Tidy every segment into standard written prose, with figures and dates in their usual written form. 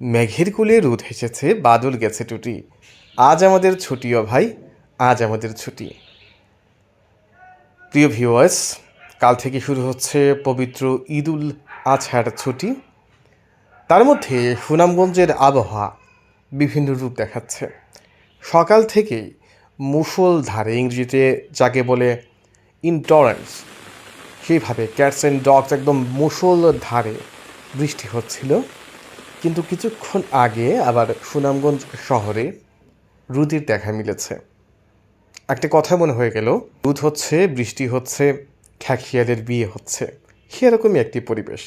মেঘের কোলে রোদ হেসেছে, বাদল গেছে টুটি। আজ আমাদের ছুটিও ভাই, আজ আমাদের ছুটি। প্রিয় ভিউয়ার্স, কাল থেকে শুরু হচ্ছে পবিত্র ঈদুল আজহার ছুটি। তার মধ্যে সুনামগঞ্জের আবহাওয়া বিভিন্ন রূপ দেখাচ্ছে। সকাল থেকেই মুষলধারে, ইংরেজিতে যাকে বলে ইনটরেন্স, সেইভাবে ক্যাটস অ্যান্ড ডগস একদম মুষলধারে বৃষ্টি হচ্ছিল। কিন্তু কিছুক্ষণ আগে আবার সুনামগঞ্জ শহরে রোদের দেখা মিলেছে। একটা কথা মনে হয়ে গেল, রোদ হচ্ছে, বৃষ্টি হচ্ছে, খ্যাঁকিয়ালের বিয়ে হচ্ছে, সেরকমই একটি পরিবেশ।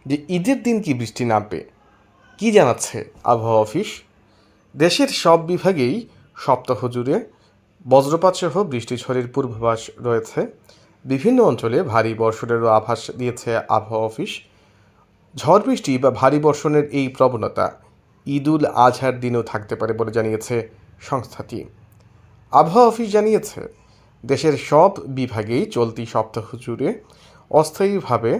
যে ঈদের দিন কি বৃষ্টি নামবে, কি জানাচ্ছে আবহাওয়া অফিস? দেশের সব বিভাগেই সপ্তাহ জুড়ে বজ্রপাত সহ বৃষ্টি ঝড়ের পূর্বাভাস রয়েছে। বিভিন্ন অঞ্চলে ভারী বর্ষণেরও আভাস দিয়েছে আবহাওয়া অফিস। ঝড় বৃষ্টি বা ভারী বর্ষণের এই প্রবণতা ঈদুল আজহার দিনেও থাকতে পারে বলে জানিয়েছে সংস্থাটি। আবহাওয়া অফিস জানিয়েছে, দেশের সব বিভাগেই চলতি সপ্তাহ জুড়ে অস্থায়ীভাবে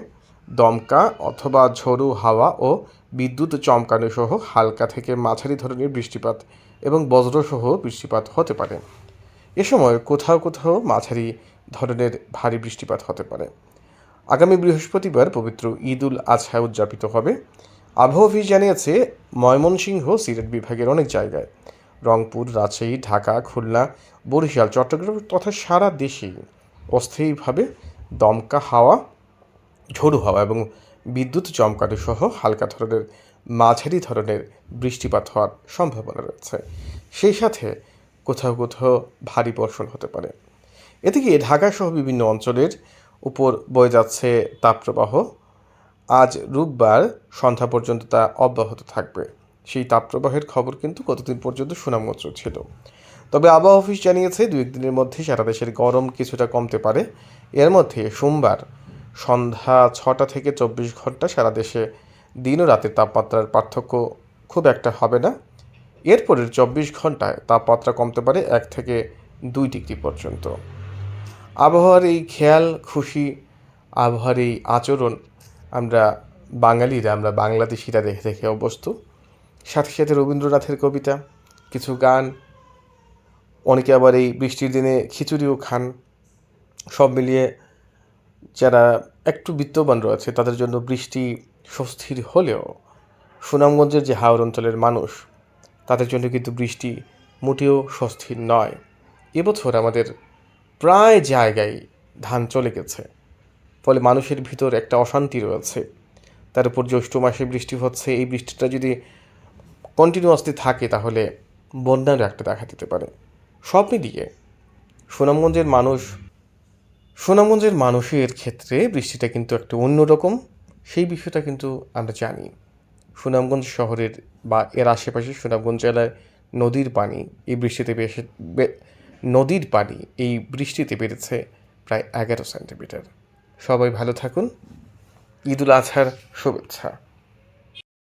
দমকা অথবা ঝোড়ো হাওয়া ও বিদ্যুৎ চমকানো সহ হালকা থেকে মাঝারি ধরনের বৃষ্টিপাত এবং বজ্রসহ বৃষ্টিপাত হতে পারে। এ সময় কোথাও কোথাও মাঝারি ধরনের ভারী বৃষ্টিপাত হতে পারে। আগামী বৃহস্পতিবার পবিত্র ঈদুল আজহা উদযাপিত হবে। আবহাওয়া অফিস জানিয়েছে, ময়মনসিংহ, সিলেট বিভাগের অনেক জায়গায়, রংপুর, রাজশাহী, ঢাকা, খুলনা, বরিশাল, চট্টগ্রাম তথা সারা দেশেই অস্থায়ীভাবে দমকা হাওয়া, ঝোড়ো হাওয়া এবং বিদ্যুৎ চমকানো সহ হালকা ধরনের মাঝারি ধরনের বৃষ্টিপাত হওয়ার সম্ভাবনা রয়েছে। সেই সাথে কোথাও কোথাও ভারী বর্ষণ হতে পারে। এদিকে ঢাকাসহ বিভিন্ন অঞ্চলের উপর বয়ে যাচ্ছে তাপপ্রবাহ। আজ রোববার সন্ধ্যা পর্যন্ত তা অব্যাহত থাকবে। সেই তাপপ্রবাহের খবর কিন্তু গতদিন পর্যন্ত সুনামগঞ্জ ছিল। তবে আবহাওয়া অফিস জানিয়েছে, দু একদিনের মধ্যে সারা দেশের গরম কিছুটা কমতে পারে। এর মধ্যে সোমবার সন্ধ্যা 6টা থেকে 24 ঘন্টা সারা দেশে দিন ও রাতের তাপমাত্রার পার্থক্য খুব একটা হবে না। এরপরের 24 ঘন্টায় তাপমাত্রা কমতে পারে 1 থেকে 2 ডিগ্রি পর্যন্ত। আবহাওয়ার এই খেয়াল খুশি, আবহাওয়ার এই আচরণ আমরা আমরা বাংলাদেশিরা দেখে দেখে অভ্যস্ত। সাথে সাথে রবীন্দ্রনাথের কবিতা, কিছু গান, অনেকে আবার এই বৃষ্টির দিনে খিচুড়িও খান। সব মিলিয়ে যারা একটু বিত্তবান রয়েছে তাদের জন্য বৃষ্টি স্বস্তির হলেও সুনামগঞ্জের যে হাওর অঞ্চলের মানুষ, তাদের জন্য কিন্তু বৃষ্টি মোটেও স্বস্তির নয়। এবছর আমাদের প্রায় জায়গায় ধান চলে গেছে, ফলে মানুষের ভিতর একটা অশান্তি রয়েছে। তার উপর জ্যৈষ্ঠ মাসে বৃষ্টি হচ্ছে, এই বৃষ্টিটা যদি কন্টিনিউয়াসলি থাকে তাহলে বন্যারও একটা দেখা দিতে পারে। সব মিলিয়ে সুনামগঞ্জের মানুষের ক্ষেত্রে বৃষ্টিটা কিন্তু একটু অন্যরকম, সেই বিষয়টা কিন্তু আমরা জানি। সুনামগঞ্জ শহরের বা এর আশেপাশে সুনামগঞ্জ জেলায় নদীর পানি এই বৃষ্টিতে এই বৃষ্টিতে বেড়েছে প্রায় 11 সেন্টিমিটার। সবাই ভালো থাকুন। ঈদুল আজহার শুভেচ্ছা।